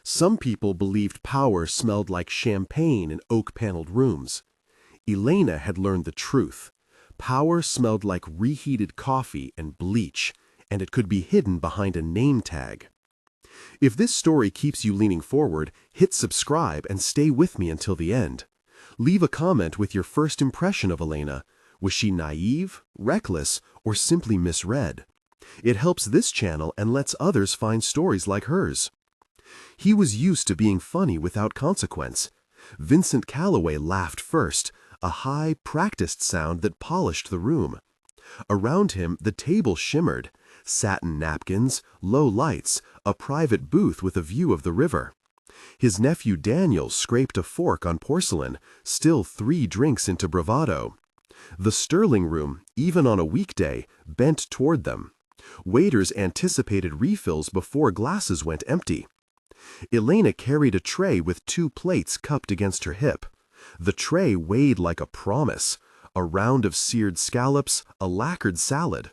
Some people believed power smelled like champagne in oak-paneled rooms. Elena had learned the truth. Power smelled like reheated coffee and bleach, and it could be hidden behind a name tag. If this story keeps you leaning forward, hit subscribe and stay with me until the end. Leave a comment with your first impression of Elena. Was she naive, reckless, or simply misread? It helps this channel and lets others find stories like hers. He was used to being funny without consequence. Vincent Callaway laughed first, a high, practiced sound that polished the room. Around him, the table shimmered. Satin napkins, low lights, a private booth with a view of the river. His nephew Daniel scraped a fork on porcelain, still 3 drinks into bravado. The Sterling room, even on a weekday, bent toward them. Waiters anticipated refills before glasses went empty. Elena carried a tray with 2 plates cupped against her hip. The tray weighed like a promise, a round of seared scallops, a lacquered salad.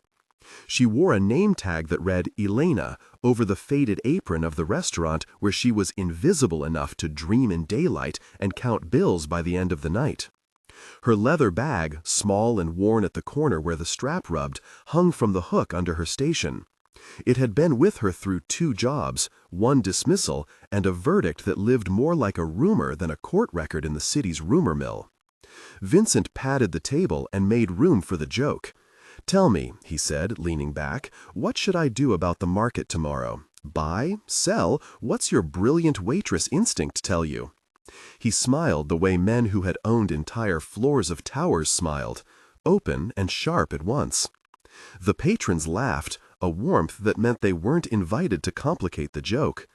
She wore a name tag that read Elena over the faded apron of the restaurant where she was invisible enough to dream in daylight and count bills by the end of the night. Her leather bag, small and worn at the corner where the strap rubbed, hung from the hook under her station. It had been with her through 2 jobs, 1 dismissal, and a verdict that lived more like a rumor than a court record in the city's rumor mill. Vincent patted the table and made room for the joke. "Tell me," he said, leaning back, "what should I do about the market tomorrow? Buy? Sell? What's your brilliant waitress instinct tell you?" He smiled the way men who had owned entire floors of towers smiled, open and sharp at once. The patrons laughed, a warmth that meant they weren't invited to complicate the joke.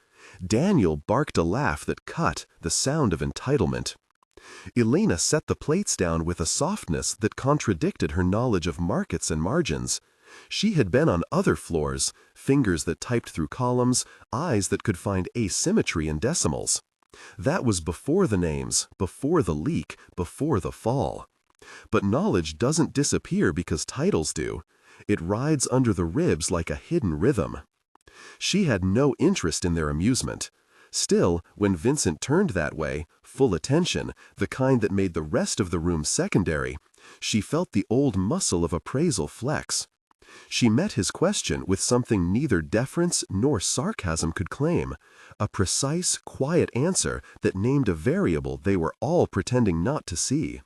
Daniel barked a laugh that cut, the sound of entitlement. Elena set the plates down with a softness that contradicted her knowledge of markets and margins. She had been on other floors, fingers that typed through columns, eyes that could find asymmetry in decimals. That was before the names, before the leak, before the fall. But knowledge doesn't disappear because titles do. It rides under the ribs like a hidden rhythm. She had no interest in their amusement. Still, when Vincent turned that way, full attention, the kind that made the rest of the room secondary, she felt the old muscle of appraisal flex. She met his question with something neither deference nor sarcasm could claim, a precise, quiet answer that named a variable they were all pretending not to see.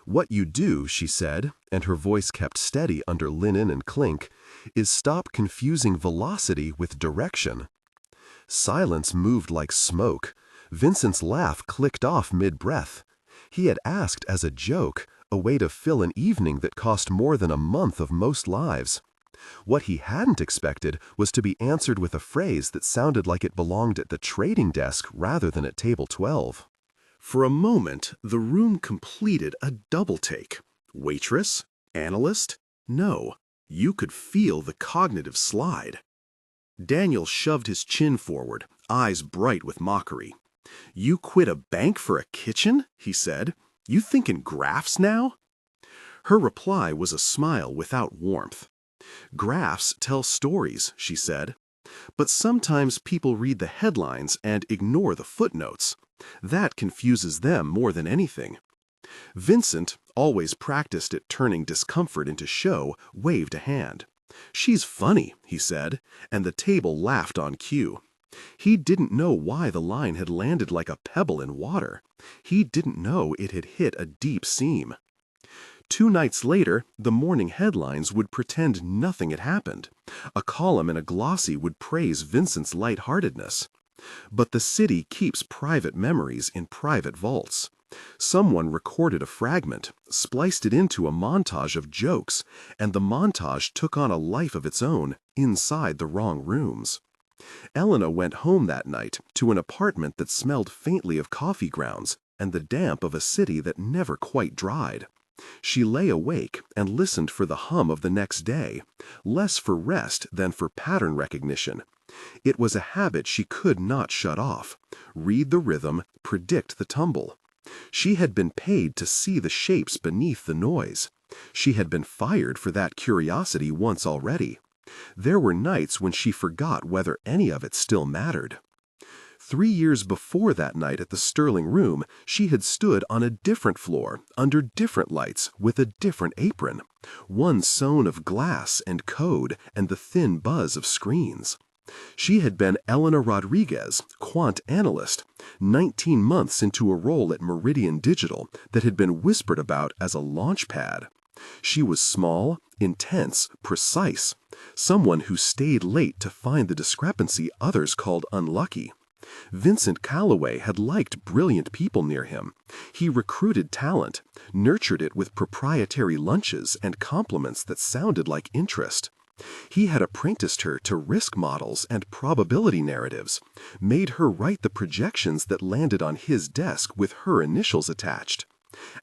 "What you do," she said, and her voice kept steady under linen and clink, "is stop confusing velocity with direction." Silence moved like smoke. Vincent's laugh clicked off mid-breath. He had asked as a joke, a way to fill an evening that cost more than a month of most lives. What he hadn't expected was to be answered with a phrase that sounded like it belonged at the trading desk rather than at table 12. For a moment, the room completed a double-take. Waitress? Analyst? No. You could feel the cognitive slide. Daniel shoved his chin forward, eyes bright with mockery. "You quit a bank for a kitchen?" he said. "You think in graphs now?" Her reply was a smile without warmth. "Graphs tell stories," she said. "But sometimes people read the headlines and ignore the footnotes. That confuses them more than anything." Vincent, always practiced at turning discomfort into show, waved a hand. "She's funny," he said, and the table laughed on cue. He didn't know why the line had landed like a pebble in water. He didn't know it had hit a deep seam. 2 nights later, the morning headlines would pretend nothing had happened. A column in a glossy would praise Vincent's lightheartedness. But the city keeps private memories in private vaults. Someone recorded a fragment, spliced it into a montage of jokes, and the montage took on a life of its own inside the wrong rooms. Elena went home that night to an apartment that smelled faintly of coffee grounds and the damp of a city that never quite dried. She lay awake and listened for the hum of the next day, less for rest than for pattern recognition. It was a habit she could not shut off. Read the rhythm, predict the tumble. She had been paid to see the shapes beneath the noise. She had been fired for that curiosity once already. There were nights when she forgot whether any of it still mattered. 3 years before that night at the Sterling Room, she had stood on a different floor, under different lights, with a different apron, one sewn of glass and code and the thin buzz of screens. She had been Elena Rodriguez, quant analyst, 19 months into a role at Meridian Digital that had been whispered about as a launch pad. She was small, intense, precise, someone who stayed late to find the discrepancy others called unlucky. Vincent Callaway had liked brilliant people near him. He recruited talent, nurtured it with proprietary lunches and compliments that sounded like interest. He had apprenticed her to risk models and probability narratives, made her write the projections that landed on his desk with her initials attached.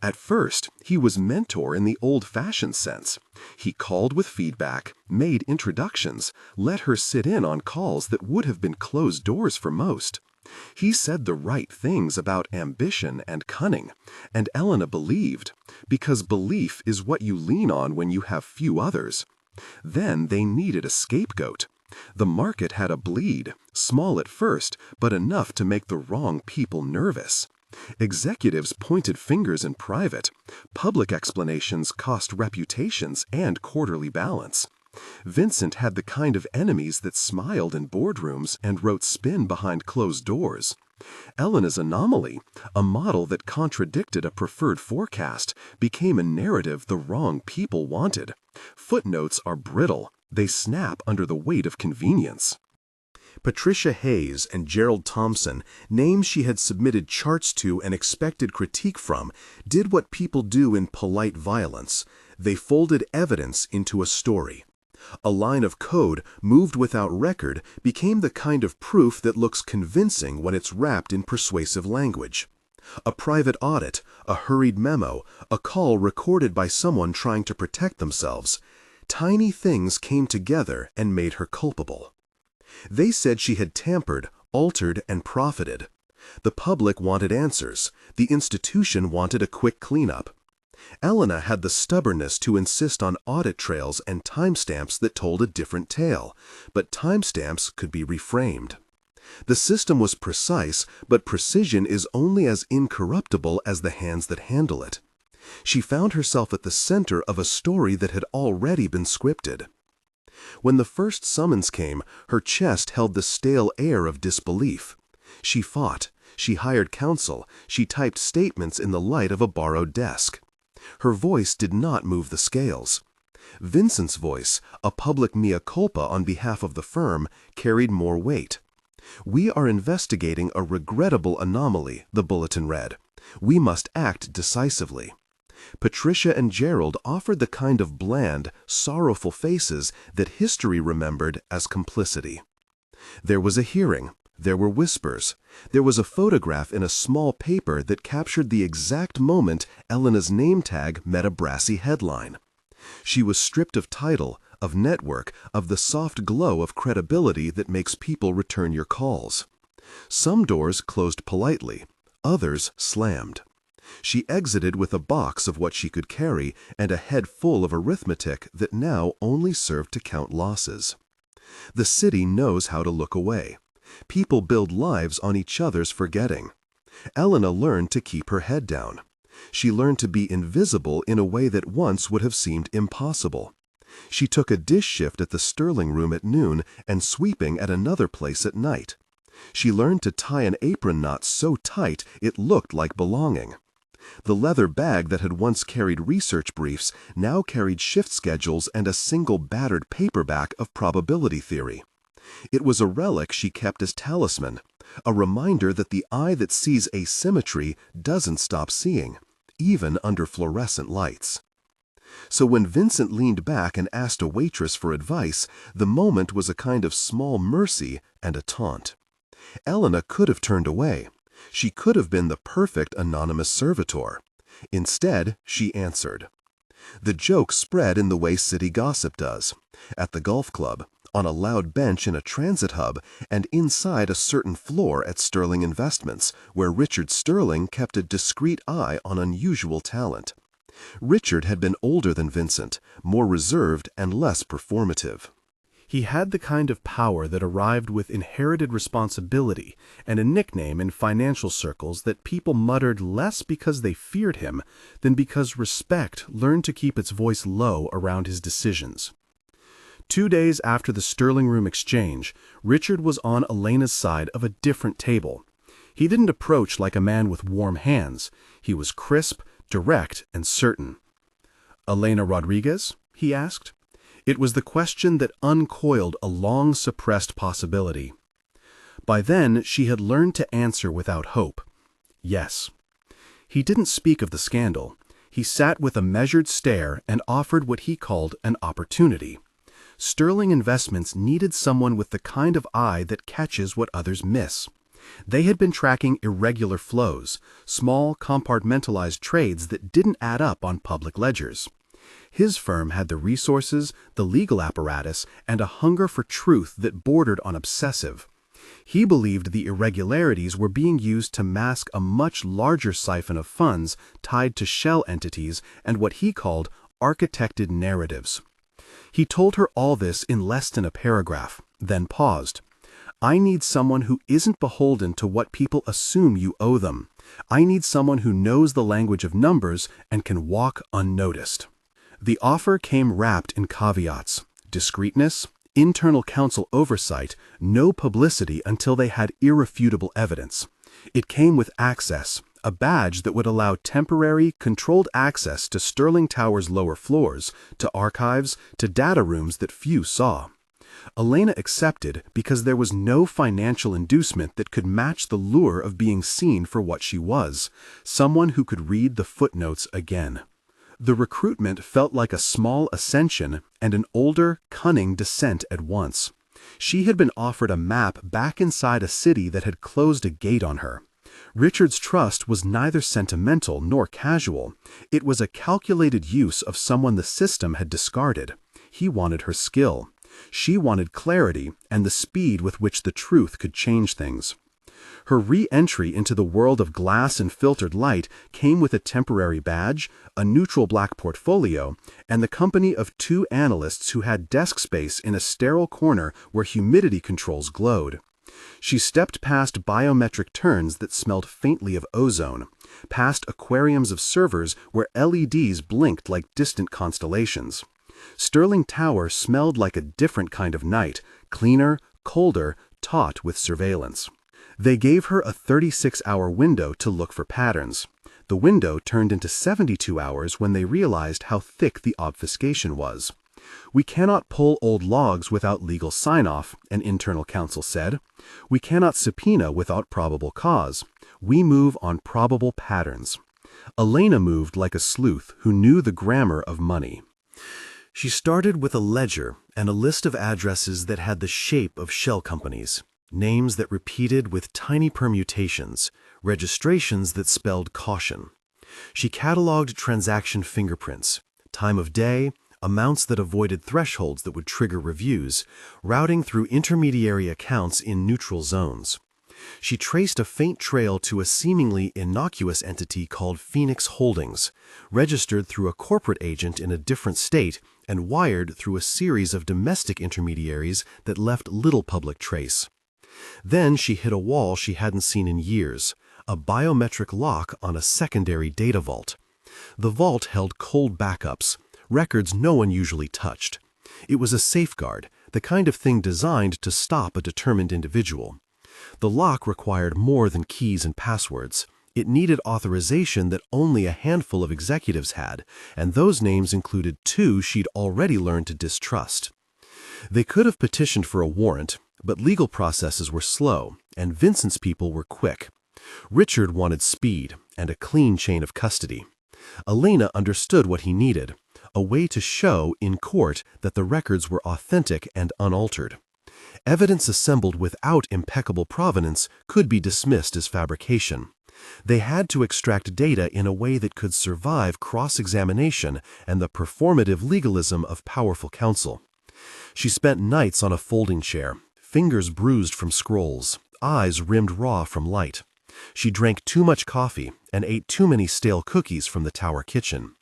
At first, he was mentor in the old-fashioned sense. He called with feedback, made introductions, let her sit in on calls that would have been closed doors for most. He said the right things about ambition and cunning, and Elena believed, because belief is what you lean on when you have few others. Then they needed a scapegoat. The market had a bleed, small at first, but enough to make the wrong people nervous. Executives pointed fingers in private. Public explanations cost reputations and quarterly balance. Vincent had the kind of enemies that smiled in boardrooms and wrote spin behind closed doors. Elena's anomaly, a model that contradicted a preferred forecast, became a narrative the wrong people wanted. Footnotes are brittle. They snap under the weight of convenience. Patricia Hayes and Gerald Thompson, names she had submitted charts to and expected critique from, did what people do in polite violence. They folded evidence into a story. A line of code, moved without record, became the kind of proof that looks convincing when it's wrapped in persuasive language. A private audit, a hurried memo, a call recorded by someone trying to protect themselves. Tiny things came together and made her culpable. They said she had tampered, altered, and profited. The public wanted answers. The institution wanted a quick cleanup. Elena had the stubbornness to insist on audit trails and timestamps that told a different tale, but timestamps could be reframed. The system was precise, but precision is only as incorruptible as the hands that handle it. She found herself at the center of a story that had already been scripted. When the first summons came, her chest held the stale air of disbelief. She fought. She hired counsel. She typed statements in the light of a borrowed desk. Her voice did not move the scales. Vincent's voice, a public mea culpa on behalf of the firm, carried more weight. "We are investigating a regrettable anomaly," the bulletin read. "We must act decisively." Patricia and Gerald offered the kind of bland, sorrowful faces that history remembered as complicity. There was a hearing. There were whispers. There was a photograph in a small paper that captured the exact moment Elena's name tag met a brassy headline. She was stripped of title, of network, of the soft glow of credibility that makes people return your calls. Some doors closed politely. Others slammed. She exited with a box of what she could carry and a head full of arithmetic that now only served to count losses. The city knows how to look away. People build lives on each other's forgetting. Elena learned to keep her head down. She learned to be invisible in a way that once would have seemed impossible. She took a dish shift at the Sterling Room at noon and sweeping at another place at night. She learned to tie an apron knot so tight it looked like belonging. The leather bag that had once carried research briefs now carried shift schedules and a single battered paperback of probability theory. It was a relic she kept as talisman, a reminder that the eye that sees asymmetry doesn't stop seeing, even under fluorescent lights. So when Vincent leaned back and asked a waitress for advice, the moment was a kind of small mercy and a taunt. Elena could have turned away. She could have been the perfect anonymous servitor. Instead, she answered. The joke spread in the way city gossip does. At the golf club, on a loud bench in a transit hub, and inside a certain floor at Sterling Investments, where Richard Sterling kept a discreet eye on unusual talent. Richard had been older than Vincent, more reserved and less performative. He had the kind of power that arrived with inherited responsibility and a nickname in financial circles that people muttered less because they feared him than because respect learned to keep its voice low around his decisions. 2 days after the Sterling Room exchange, Richard was on Elena's side of a different table. He didn't approach like a man with warm hands. He was crisp, direct, and certain. "Elena Rodriguez?" he asked. It was the question that uncoiled a long-suppressed possibility. By then, she had learned to answer without hope. Yes. He didn't speak of the scandal. He sat with a measured stare and offered what he called an opportunity. Sterling Investments needed someone with the kind of eye that catches what others miss. They had been tracking irregular flows, small, compartmentalized trades that didn't add up on public ledgers. His firm had the resources, the legal apparatus, and a hunger for truth that bordered on obsessive. He believed the irregularities were being used to mask a much larger siphon of funds tied to shell entities and what he called architected narratives. He told her all this in less than a paragraph, then paused. "I need someone who isn't beholden to what people assume you owe them. I need someone who knows the language of numbers and can walk unnoticed." The offer came wrapped in caveats: discreetness, internal counsel oversight, no publicity until they had irrefutable evidence. It came with access, a badge that would allow temporary, controlled access to Sterling Tower's lower floors, to archives, to data rooms that few saw. Elena accepted because there was no financial inducement that could match the lure of being seen for what she was, someone who could read the footnotes again. The recruitment felt like a small ascension and an older, cunning descent at once. She had been offered a map back inside a city that had closed a gate on her. Richard's trust was neither sentimental nor casual. It was a calculated use of someone the system had discarded. He wanted her skill. She wanted clarity and the speed with which the truth could change things. Her re-entry into the world of glass and filtered light came with a temporary badge, a neutral black portfolio, and the company of 2 analysts who had desk space in a sterile corner where humidity controls glowed. She stepped past biometric turns that smelled faintly of ozone, past aquariums of servers where LEDs blinked like distant constellations. Sterling Tower smelled like a different kind of night, cleaner, colder, taut with surveillance. They gave her a 36-hour window to look for patterns. The window turned into 72 hours when they realized how thick the obfuscation was. "We cannot pull old logs without legal sign-off," an internal counsel said. "We cannot subpoena without probable cause. We move on probable patterns." Elena moved like a sleuth who knew the grammar of money. She started with a ledger and a list of addresses that had the shape of shell companies, names that repeated with tiny permutations, registrations that spelled caution. She cataloged transaction fingerprints, time of day, amounts that avoided thresholds that would trigger reviews, routing through intermediary accounts in neutral zones. She traced a faint trail to a seemingly innocuous entity called Phoenix Holdings, registered through a corporate agent in a different state and wired through a series of domestic intermediaries that left little public trace. Then she hit a wall she hadn't seen in years, a biometric lock on a secondary data vault. The vault held cold backups, records no one usually touched. It was a safeguard, the kind of thing designed to stop a determined individual. The lock required more than keys and passwords. It needed authorization that only a handful of executives had, and those names included 2 she'd already learned to distrust. They could have petitioned for a warrant, but legal processes were slow, and Vincent's people were quick. Richard wanted speed and a clean chain of custody. Elena understood what he needed, a way to show in court that the records were authentic and unaltered. Evidence assembled without impeccable provenance could be dismissed as fabrication. They had to extract data in a way that could survive cross-examination and the performative legalism of powerful counsel. She spent nights on a folding chair, fingers bruised from scrolls, eyes rimmed raw from light. She drank too much coffee and ate too many stale cookies from the tower kitchen.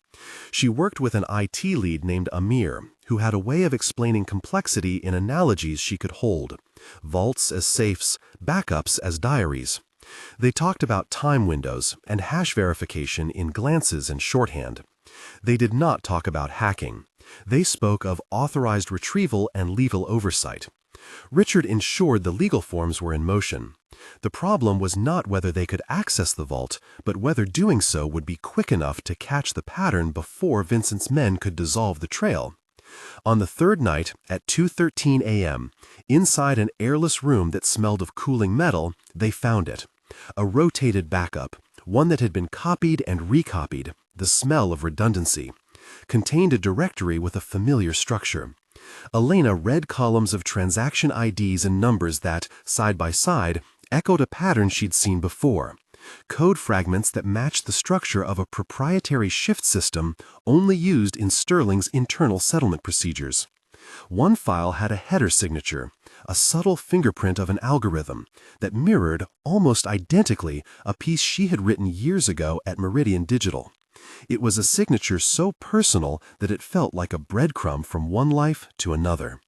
She worked with an IT lead named Amir, who had a way of explaining complexity in analogies she could hold. Vaults as safes, backups as diaries. They talked about time windows and hash verification in glances and shorthand. They did not talk about hacking. They spoke of authorized retrieval and legal oversight. Richard ensured the legal forms were in motion. The problem was not whether they could access the vault, but whether doing so would be quick enough to catch the pattern before Vincent's men could dissolve the trail. On the third night, at 2:13 a.m., inside an airless room that smelled of cooling metal, they found it. A rotated backup, one that had been copied and recopied, the smell of redundancy. Contained a directory with a familiar structure. Elena read columns of transaction IDs and numbers that, side by side, echoed a pattern she'd seen before. Code fragments that matched the structure of a proprietary shift system only used in Sterling's internal settlement procedures. One file had a header signature, a subtle fingerprint of an algorithm that mirrored, almost identically, a piece she had written years ago at Meridian Digital. It was a signature so personal that it felt like a breadcrumb from one life to another.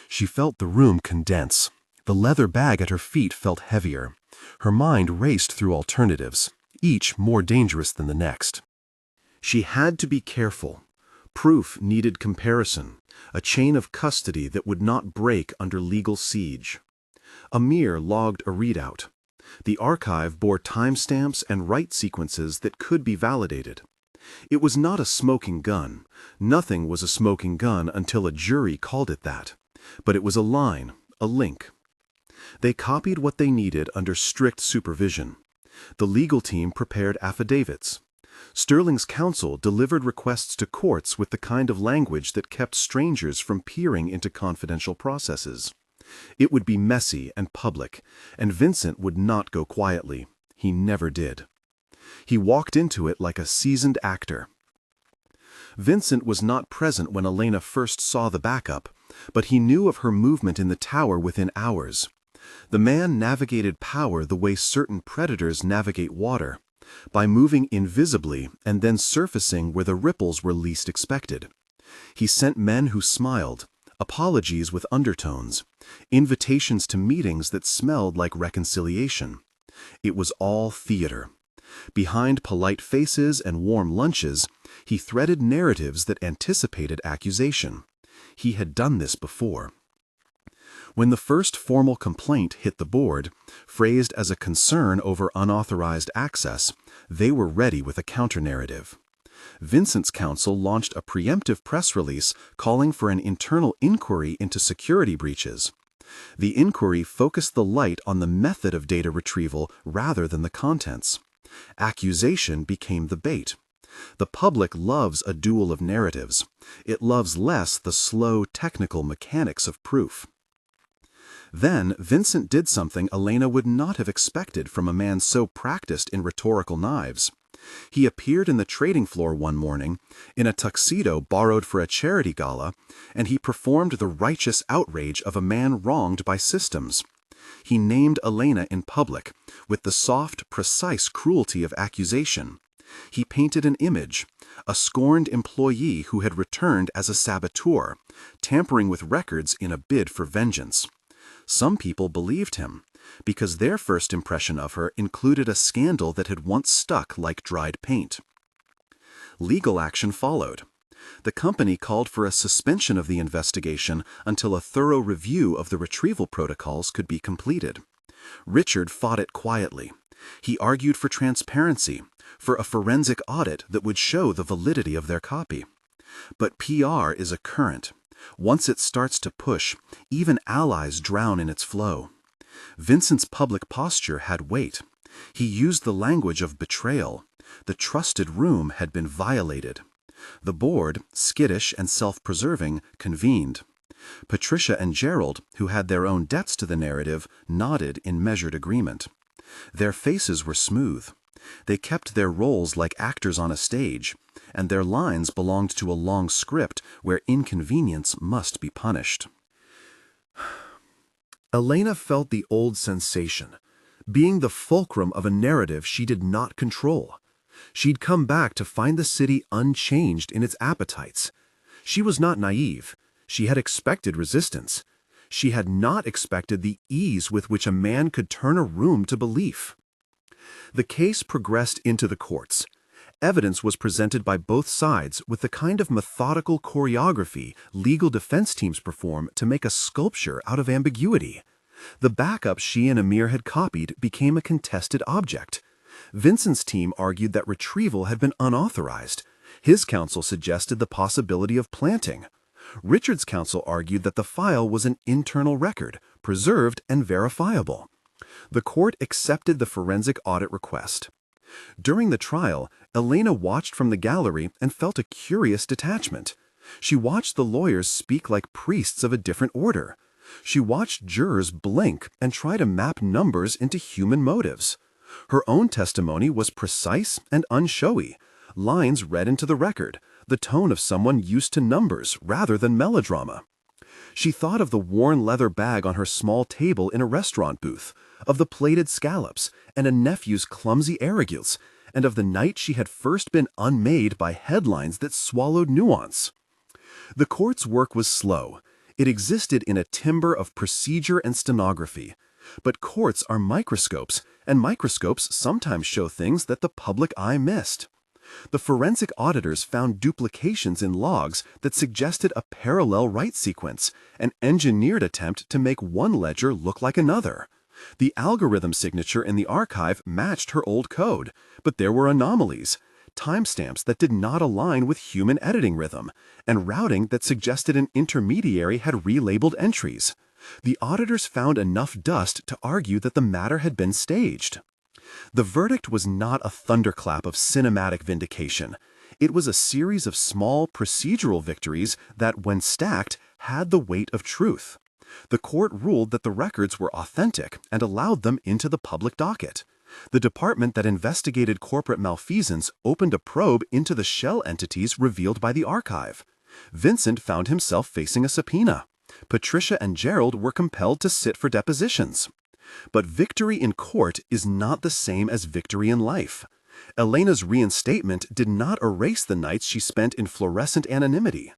She felt the room condense. The leather bag at her feet felt heavier. Her mind raced through alternatives, each more dangerous than the next. She had to be careful. Proof needed comparison, a chain of custody that would not break under legal siege. Amir logged a readout. The archive bore timestamps and write sequences that could be validated. It was not a smoking gun. Nothing was a smoking gun until a jury called it that. But it was a line, a link. They copied what they needed under strict supervision. The legal team prepared affidavits. Sterling's counsel delivered requests to courts with the kind of language that kept strangers from peering into confidential processes. It would be messy and public, and Vincent would not go quietly. He never did. He walked into it like a seasoned actor. Vincent was not present when Elena first saw the backup, but he knew of her movement in the tower within hours. The man navigated power the way certain predators navigate water, by moving invisibly and then surfacing where the ripples were least expected. He sent men who smiled, apologies with undertones, invitations to meetings that smelled like reconciliation. It was all theater. Behind polite faces and warm lunches, he threaded narratives that anticipated accusation. He had done this before. When the first formal complaint hit the board, phrased as a concern over unauthorized access, they were ready with a counter-narrative. Vincent's counsel launched a preemptive press release calling for an internal inquiry into security breaches. The inquiry focused the light on the method of data retrieval rather than the contents. Accusation became the bait. The public loves a duel of narratives. It loves less the slow, technical mechanics of proof. Then Vincent did something Elena would not have expected from a man so practiced in rhetorical knives. He appeared in the trading floor one morning, in a tuxedo borrowed for a charity gala, and he performed the righteous outrage of a man wronged by systems. He named Elena in public, with the soft, precise cruelty of accusation. He painted an image, a scorned employee who had returned as a saboteur, tampering with records in a bid for vengeance. Some people believed him, because their first impression of her included a scandal that had once stuck like dried paint. Legal action followed. The company called for a suspension of the investigation until a thorough review of the retrieval protocols could be completed. Richard fought it quietly. He argued for transparency, for a forensic audit that would show the validity of their copy. But PR is a current. Once it starts to push, even allies drown in its flow. Vincent's public posture had weight. He used the language of betrayal. The trusted room had been violated. The board, skittish and self-preserving, convened. Patricia and Gerald, who had their own debts to the narrative, nodded in measured agreement. Their faces were smooth. They kept their roles like actors on a stage, and their lines belonged to a long script where inconvenience must be punished. Elena felt the old sensation, being the fulcrum of a narrative she did not control. She'd come back to find the city unchanged in its appetites. She was not naive. She had expected resistance. She had not expected the ease with which a man could turn a room to belief. The case progressed into the courts. Evidence was presented by both sides with the kind of methodical choreography legal defense teams perform to make a sculpture out of ambiguity. The backup she and Amir had copied became a contested object. Vincent's team argued that retrieval had been unauthorized. His counsel suggested the possibility of planting. Richard's counsel argued that the file was an internal record, preserved and verifiable. The court accepted the forensic audit request. During the trial, Elena watched from the gallery and felt a curious detachment. She watched the lawyers speak like priests of a different order. She watched jurors blink and try to map numbers into human motives. Her own testimony was precise and unshowy, lines read into the record, the tone of someone used to numbers rather than melodrama. She thought of the worn leather bag on her small table in a restaurant booth, of the plated scallops and a nephew's clumsy arrogance, and of the night she had first been unmade by headlines that swallowed nuance. The court's work was slow. It existed in a timber of procedure and stenography. But courts are microscopes, and microscopes sometimes show things that the public eye missed. The forensic auditors found duplications in logs that suggested a parallel write sequence, an engineered attempt to make one ledger look like another. The algorithm signature in the archive matched her old code, but there were anomalies, timestamps that did not align with human editing rhythm, and routing that suggested an intermediary had relabeled entries. The auditors found enough dust to argue that the matter had been staged. The verdict was not a thunderclap of cinematic vindication. It was a series of small procedural victories that, when stacked, had the weight of truth. The court ruled that the records were authentic and allowed them into the public docket. The department that investigated corporate malfeasance opened a probe into the shell entities revealed by the archive. Vincent found himself facing a subpoena. Patricia and Gerald were compelled to sit for depositions. But victory in court is not the same as victory in life. Elena's reinstatement did not erase the nights she spent in fluorescent anonymity.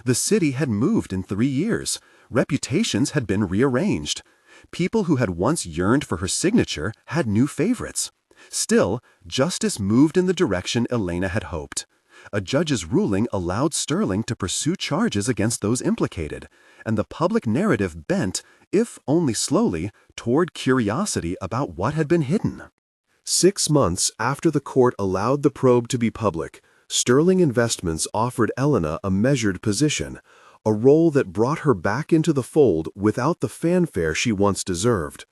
The city had moved in 3 years. Reputations had been rearranged. People who had once yearned for her signature had new favorites. Still, justice moved in the direction Elena had hoped. A judge's ruling allowed Sterling to pursue charges against those implicated, and the public narrative bent, if only slowly, toward curiosity about what had been hidden. 6 months after the court allowed the probe to be public, Sterling Investments offered Elena a measured position, a role that brought her back into the fold without the fanfare she once deserved.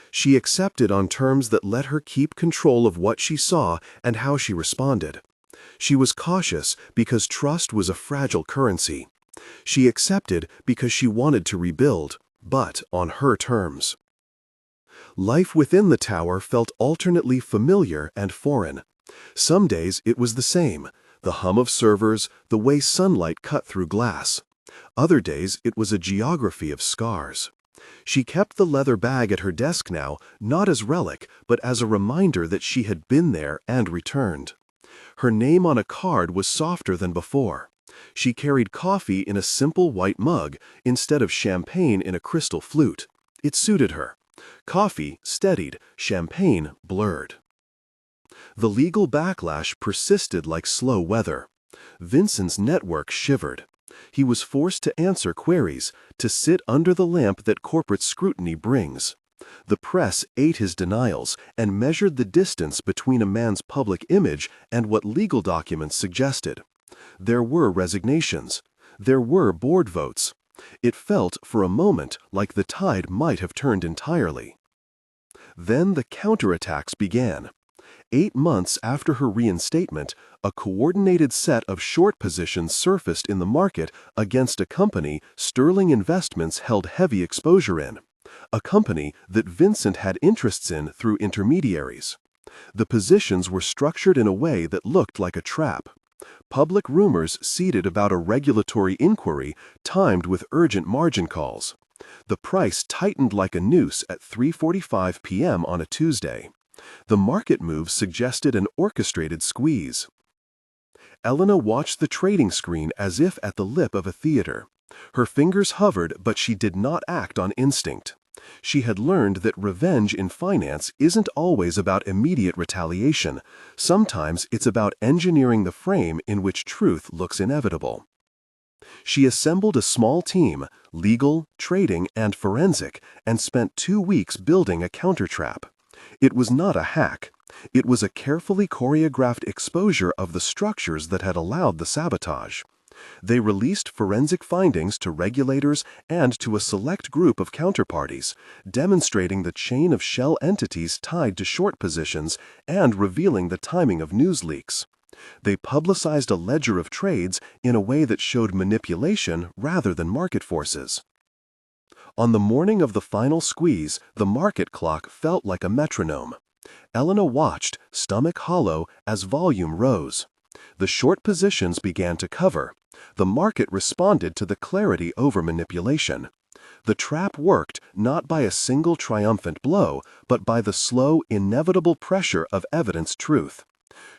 She accepted on terms that let her keep control of what she saw and how she responded. She was cautious because trust was a fragile currency. She accepted because she wanted to rebuild, but on her terms. Life within the tower felt alternately familiar and foreign. Some days it was the same, the hum of servers, the way sunlight cut through glass. Other days it was a geography of scars. She kept the leather bag at her desk now, not as relic, but as a reminder that she had been there and returned. Her name on a card was softer than before. She carried coffee in a simple white mug instead of champagne in a crystal flute. It suited her. Coffee steadied, champagne blurred. The legal backlash persisted like slow weather. Vincent's network shivered. He was forced to answer queries, to sit under the lamp that corporate scrutiny brings. The press ate his denials and measured the distance between a man's public image and what legal documents suggested. There were resignations. There were board votes. It felt, for a moment, like the tide might have turned entirely. Then the counterattacks began. 8 months after her reinstatement, a coordinated set of short positions surfaced in the market against a company Sterling Investments held heavy exposure in, a company that Vincent had interests in through intermediaries. The positions were structured in a way that looked like a trap. Public rumors seeded about a regulatory inquiry timed with urgent margin calls. The price tightened like a noose at 3:45 p.m. on a Tuesday. The market moves suggested an orchestrated squeeze. Elena watched the trading screen as if at the lip of a theater. Her fingers hovered, but she did not act on instinct. She had learned that revenge in finance isn't always about immediate retaliation. Sometimes it's about engineering the frame in which truth looks inevitable. She assembled a small team, legal, trading, and forensic, and spent 2 weeks building a countertrap. It was not a hack. It was a carefully choreographed exposure of the structures that had allowed the sabotage. They released forensic findings to regulators and to a select group of counterparties, demonstrating the chain of shell entities tied to short positions and revealing the timing of news leaks. They publicized a ledger of trades in a way that showed manipulation rather than market forces. On the morning of the final squeeze, the market clock felt like a metronome. Elena watched, stomach hollow, as volume rose. The short positions began to cover. The market responded to the clarity over manipulation. The trap worked not by a single triumphant blow, but by the slow, inevitable pressure of evidenced truth.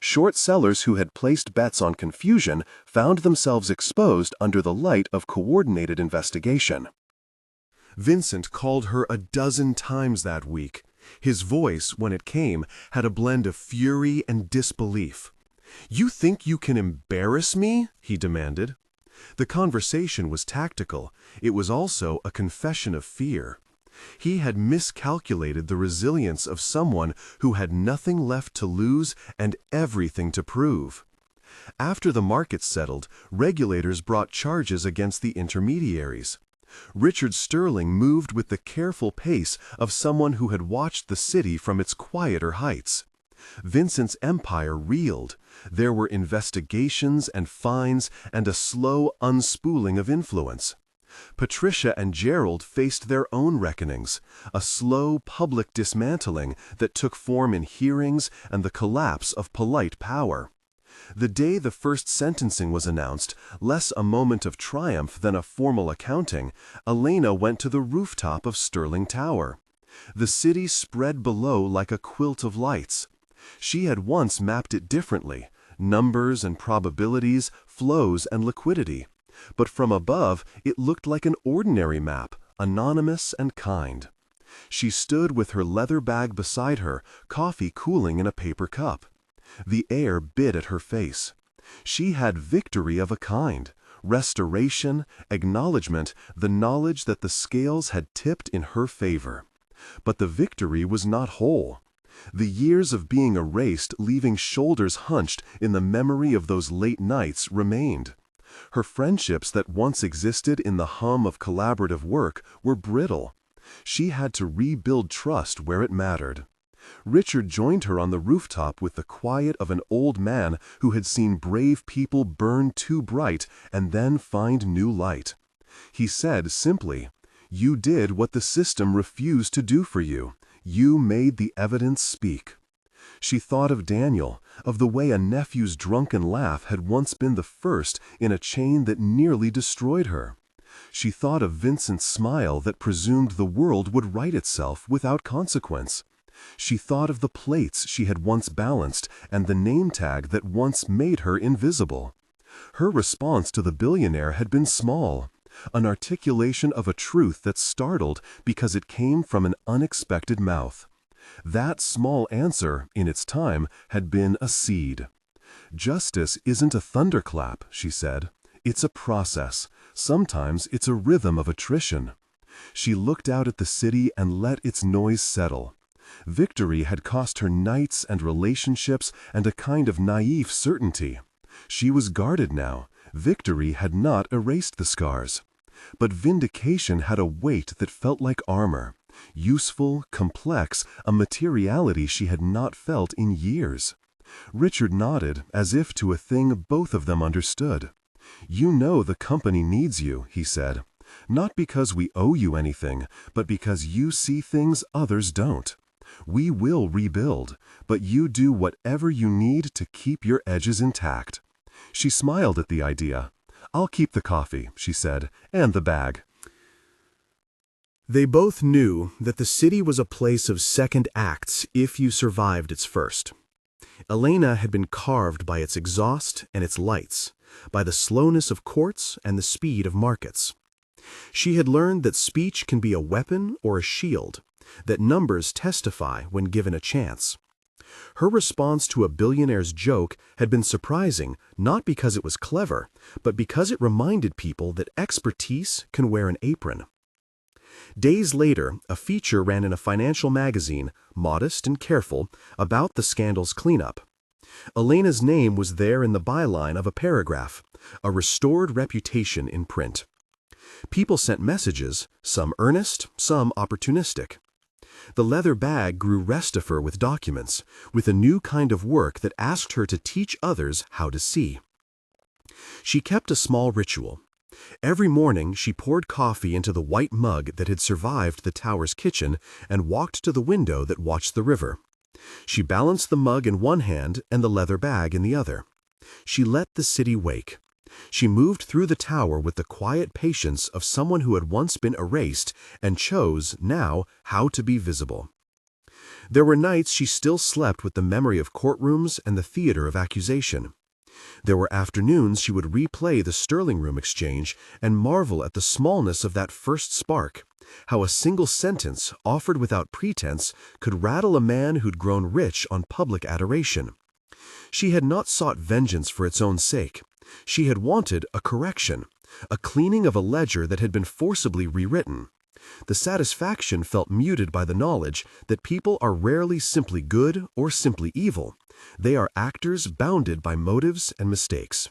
Short sellers who had placed bets on confusion found themselves exposed under the light of coordinated investigation. Vincent called her a dozen times that week. His voice, when it came, had a blend of fury and disbelief. "You think you can embarrass me?" he demanded. The conversation was tactical. It was also a confession of fear. He had miscalculated the resilience of someone who had nothing left to lose and everything to prove. After the market settled, regulators brought charges against the intermediaries. Richard Sterling moved with the careful pace of someone who had watched the city from its quieter heights. Vincent's empire reeled. There were investigations and fines and a slow unspooling of influence. Patricia and Gerald faced their own reckonings, a slow public dismantling that took form in hearings and the collapse of polite power. The day the first sentencing was announced, less a moment of triumph than a formal accounting, Elena went to the rooftop of Sterling Tower. The city spread below like a quilt of lights. She had once mapped it differently, numbers and probabilities, flows and liquidity. But from above, it looked like an ordinary map, anonymous and kind. She stood with her leather bag beside her, coffee cooling in a paper cup. The air bit at her face. She had victory of a kind, restoration, acknowledgement, the knowledge that the scales had tipped in her favor. But the victory was not whole. The years of being erased, leaving shoulders hunched in the memory of those late nights, remained. Her friendships that once existed in the hum of collaborative work were brittle. She had to rebuild trust where it mattered. Richard joined her on the rooftop with the quiet of an old man who had seen brave people burn too bright and then find new light. He said simply, "You did what the system refused to do for you. You made the evidence speak." She thought of Daniel, of the way a nephew's drunken laugh had once been the first in a chain that nearly destroyed her. She thought of Vincent's smile that presumed the world would right itself without consequence. She thought of the plates she had once balanced and the name tag that once made her invisible. Her response to the billionaire had been small, an articulation of a truth that startled because it came from an unexpected mouth. That small answer, in its time, had been a seed. "Justice isn't a thunderclap," she said. "It's a process. Sometimes it's a rhythm of attrition." She looked out at the city and let its noise settle. Victory had cost her nights and relationships and a kind of naive certainty. She was guarded now. Victory had not erased the scars. But vindication had a weight that felt like armor. Useful, complex, a materiality she had not felt in years. Richard nodded, as if to a thing both of them understood. "You know the company needs you," he said. "Not because we owe you anything, but because you see things others don't. We will rebuild, but you do whatever you need to keep your edges intact." She smiled at the idea. "I'll keep the coffee," she said, "and the bag." They both knew that the city was a place of second acts if you survived its first. Elena had been carved by its exhaust and its lights, by the slowness of courts and the speed of markets. She had learned that speech can be a weapon or a shield, that numbers testify when given a chance. Her response to a billionaire's joke had been surprising not because it was clever, but because it reminded people that expertise can wear an apron. Days later, a feature ran in a financial magazine, modest and careful, about the scandal's cleanup. Elena's name was there in the byline of a paragraph, a restored reputation in print. People sent messages, some earnest, some opportunistic. The leather bag grew restifer with documents, with a new kind of work that asked her to teach others how to see. She kept a small ritual. Every morning she poured coffee into the white mug that had survived the tower's kitchen and walked to the window that watched the river. She balanced the mug in one hand and the leather bag in the other. She let the city wake. She moved through the tower with the quiet patience of someone who had once been erased and chose, now, how to be visible. There were nights she still slept with the memory of courtrooms and the theater of accusation. There were afternoons she would replay the Sterling Room exchange and marvel at the smallness of that first spark, how a single sentence, offered without pretense, could rattle a man who'd grown rich on public adoration. She had not sought vengeance for its own sake. She had wanted a correction, a cleaning of a ledger that had been forcibly rewritten. The satisfaction felt muted by the knowledge that people are rarely simply good or simply evil. They are actors bounded by motives and mistakes.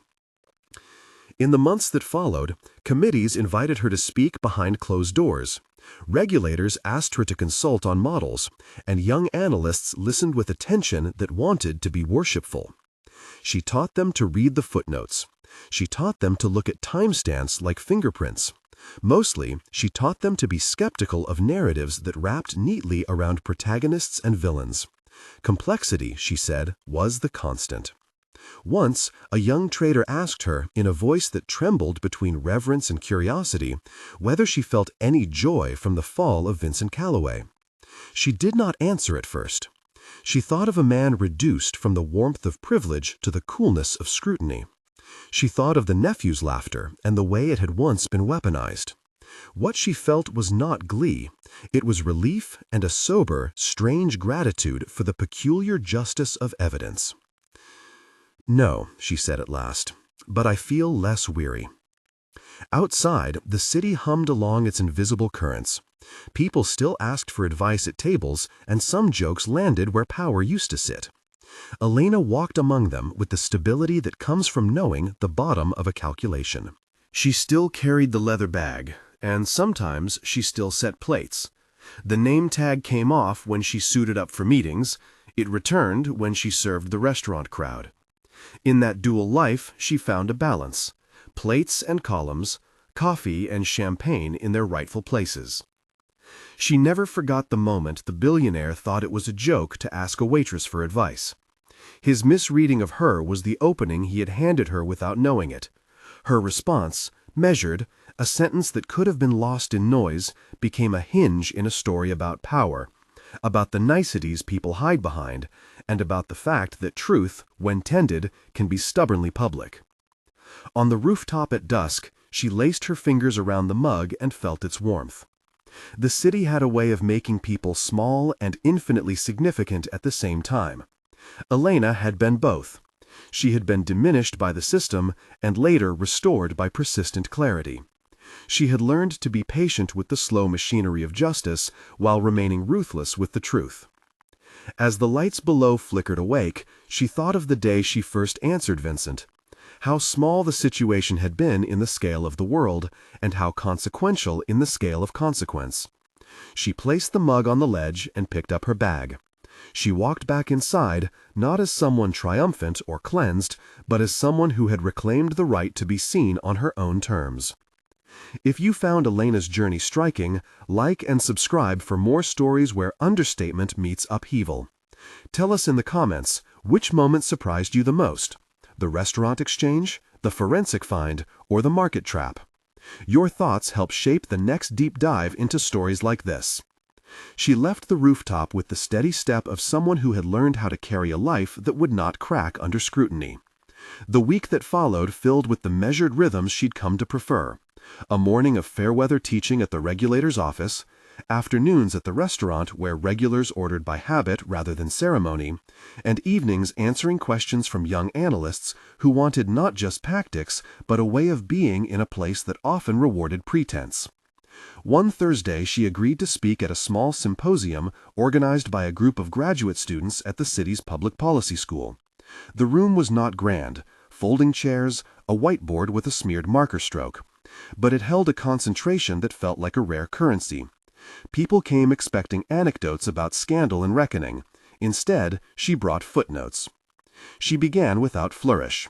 In the months that followed, committees invited her to speak behind closed doors. Regulators asked her to consult on models, and young analysts listened with attention that wanted to be worshipful. She taught them to read the footnotes. She taught them to look at timestamps like fingerprints. Mostly, she taught them to be skeptical of narratives that wrapped neatly around protagonists and villains. Complexity, she said, was the constant. Once, a young trader asked her, in a voice that trembled between reverence and curiosity, whether she felt any joy from the fall of Vincent Callaway. She did not answer at first. She thought of a man reduced from the warmth of privilege to the coolness of scrutiny. She thought of the nephew's laughter and the way it had once been weaponized. What she felt was not glee. It was relief and a sober, strange gratitude for the peculiar justice of evidence. "No," she said at last, "but I feel less weary." Outside, the city hummed along its invisible currents. People still asked for advice at tables, and some jokes landed where power used to sit. Elena walked among them with the stability that comes from knowing the bottom of a calculation. She still carried the leather bag, and sometimes she still set plates. The name tag came off when she suited up for meetings. It returned when she served the restaurant crowd. In that dual life, she found a balance: plates and columns, coffee and champagne in their rightful places. She never forgot the moment the billionaire thought it was a joke to ask a waitress for advice. His misreading of her was the opening he had handed her without knowing it. Her response, measured, a sentence that could have been lost in noise, became a hinge in a story about power, about the niceties people hide behind, and about the fact that truth, when tended, can be stubbornly public. On the rooftop at dusk, she laced her fingers around the mug and felt its warmth. The city had a way of making people small and infinitely significant at the same time. Elena had been both. She had been diminished by the system and later restored by persistent clarity. She had learned to be patient with the slow machinery of justice while remaining ruthless with the truth. As the lights below flickered awake, she thought of the day she first answered Vincent. How small the situation had been in the scale of the world, and how consequential in the scale of consequence. She placed the mug on the ledge and picked up her bag. She walked back inside, not as someone triumphant or cleansed, but as someone who had reclaimed the right to be seen on her own terms. If you found Elena's journey striking, like and subscribe for more stories where understatement meets upheaval. Tell us in the comments, which moment surprised you the most? The restaurant exchange, the forensic find, or the market trap? Your thoughts help shape the next deep dive into stories like this. She left the rooftop with the steady step of someone who had learned how to carry a life that would not crack under scrutiny. The week that followed filled with the measured rhythms she'd come to prefer. A morning of fair-weather teaching at the regulator's office, afternoons at the restaurant where regulars ordered by habit rather than ceremony, and evenings answering questions from young analysts who wanted not just tactics but a way of being in a place that often rewarded pretense. One Thursday she agreed to speak at a small symposium organized by a group of graduate students at the city's public policy school. The room was not grand, folding chairs, a whiteboard with a smeared marker stroke, but it held a concentration that felt like a rare currency. People came expecting anecdotes about scandal and reckoning. Instead, she brought footnotes. She began without flourish.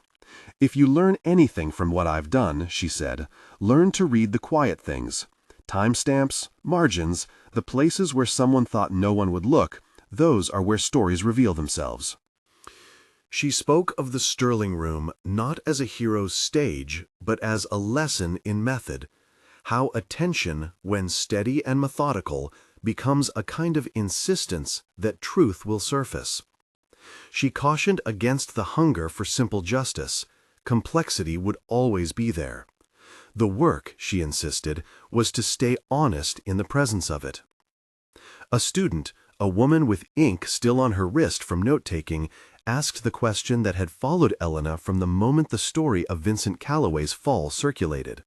"If you learn anything from what I've done," she said, "learn to read the quiet things. Timestamps, margins, the places where someone thought no one would look, those are where stories reveal themselves." She spoke of the Sterling Room not as a hero's stage, but as a lesson in method, how attention, when steady and methodical, becomes a kind of insistence that truth will surface. She cautioned against the hunger for simple justice. Complexity would always be there. The work, she insisted, was to stay honest in the presence of it. A student, a woman with ink still on her wrist from note-taking, asked the question that had followed Elena from the moment the story of Vincent Callaway's fall circulated.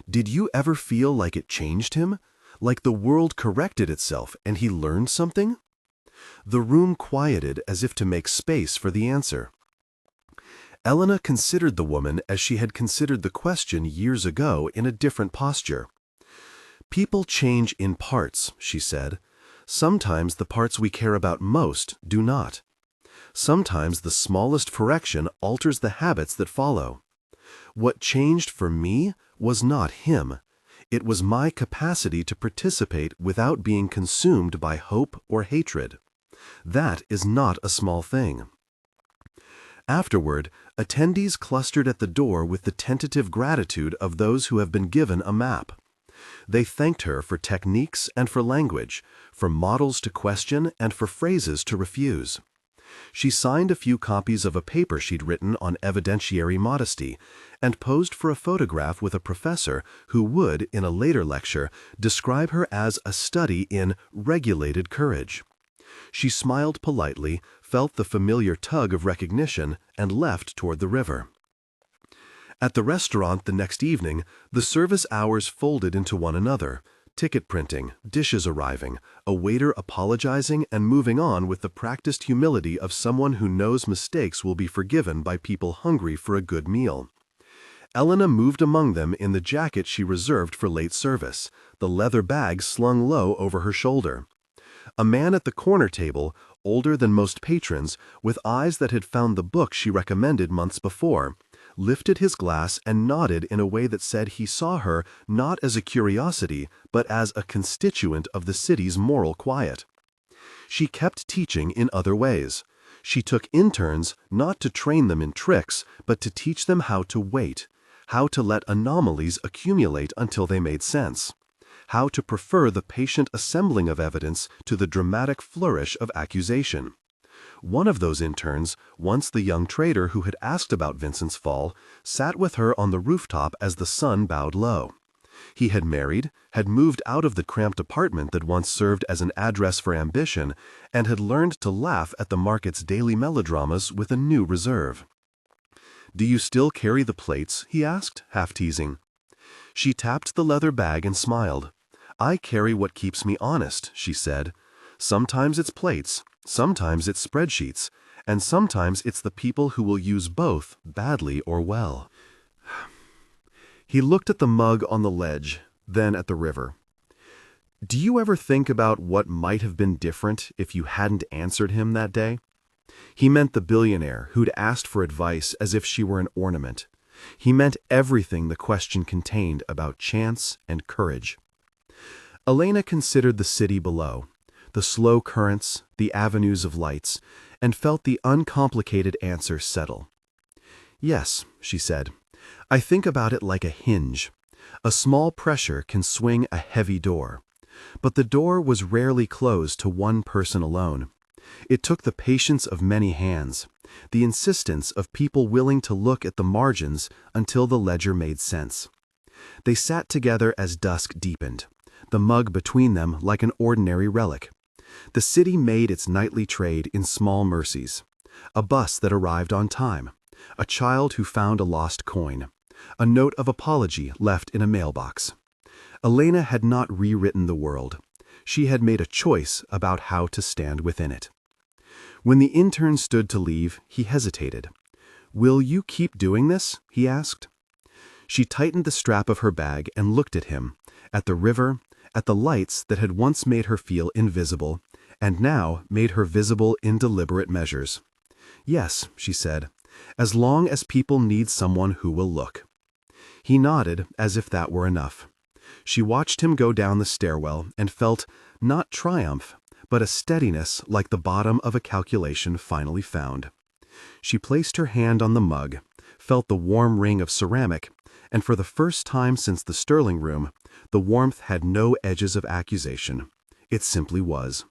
Did you ever feel like it changed him? Like the world corrected itself and he learned something? The room quieted as if to make space for the answer. Elena considered the woman as she had considered the question years ago in a different posture. "People change in parts," she said. "Sometimes the parts we care about most do not. Sometimes the smallest correction alters the habits that follow. What changed for me was not him. It was my capacity to participate without being consumed by hope or hatred. That is not a small thing." Afterward, attendees clustered at the door with the tentative gratitude of those who have been given a map. They thanked her for techniques and for language, for models to question and for phrases to refuse. She signed a few copies of a paper she'd written on evidentiary modesty and posed for a photograph with a professor who would, in a later lecture, describe her as a study in regulated courage. She smiled politely, felt the familiar tug of recognition, and left toward the river. At the restaurant the next evening, the service hours folded into one another. Ticket printing, dishes arriving, a waiter apologizing and moving on with the practiced humility of someone who knows mistakes will be forgiven by people hungry for a good meal. Elena moved among them in the jacket she reserved for late service, the leather bag slung low over her shoulder. A man at the corner table, older than most patrons, with eyes that had found the book she recommended months before, lifted his glass and nodded in a way that said he saw her not as a curiosity, but as a constituent of the city's moral quiet. She kept teaching in other ways. She took interns not to train them in tricks, but to teach them how to wait, how to let anomalies accumulate until they made sense, how to prefer the patient assembling of evidence to the dramatic flourish of accusation. One of those interns, once the young trader who had asked about Vincent's fall, sat with her on the rooftop as the sun bowed low. He had married, had moved out of the cramped apartment that once served as an address for ambition, and had learned to laugh at the market's daily melodramas with a new reserve. "Do you still carry the plates?" he asked, half teasing. She tapped the leather bag and smiled. "I carry what keeps me honest," she said. "Sometimes it's plates. Sometimes it's spreadsheets, and sometimes it's the people who will use both, badly or well." He looked at the mug on the ledge, then at the river. "Do you ever think about what might have been different if you hadn't answered him that day?" He meant the billionaire who'd asked for advice as if she were an ornament. He meant everything the question contained about chance and courage. Elena considered the city below, the slow currents, the avenues of lights, and felt the uncomplicated answer settle. "Yes," she said, "I think about it like a hinge. A small pressure can swing a heavy door. But the door was rarely closed to one person alone. It took the patience of many hands, the insistence of people willing to look at the margins until the ledger made sense. They sat together as dusk deepened, the mug between them like an ordinary relic. The city made its nightly trade in small mercies. A bus that arrived on time, a child who found a lost coin, a note of apology left in a mailbox. Elena had not rewritten the world. She had made a choice about how to stand within it. When the intern stood to leave, he hesitated. "Will you keep doing this?" he asked. She tightened the strap of her bag and looked at him, at the river, at the lights that had once made her feel invisible, and now made her visible in deliberate measures. "Yes," she said, "as long as people need someone who will look." He nodded as if that were enough. She watched him go down the stairwell and felt, not triumph, but a steadiness like the bottom of a calculation finally found. She placed her hand on the mug, felt the warm ring of ceramic, and for the first time since the Sterling Room, the warmth had no edges of accusation. It simply was.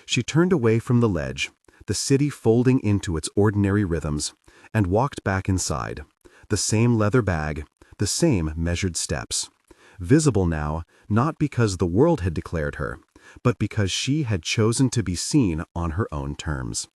She turned away from the ledge, the city folding into its ordinary rhythms, and walked back inside. The same leather bag, the same measured steps. Visible now, not because the world had declared her, but because she had chosen to be seen on her own terms.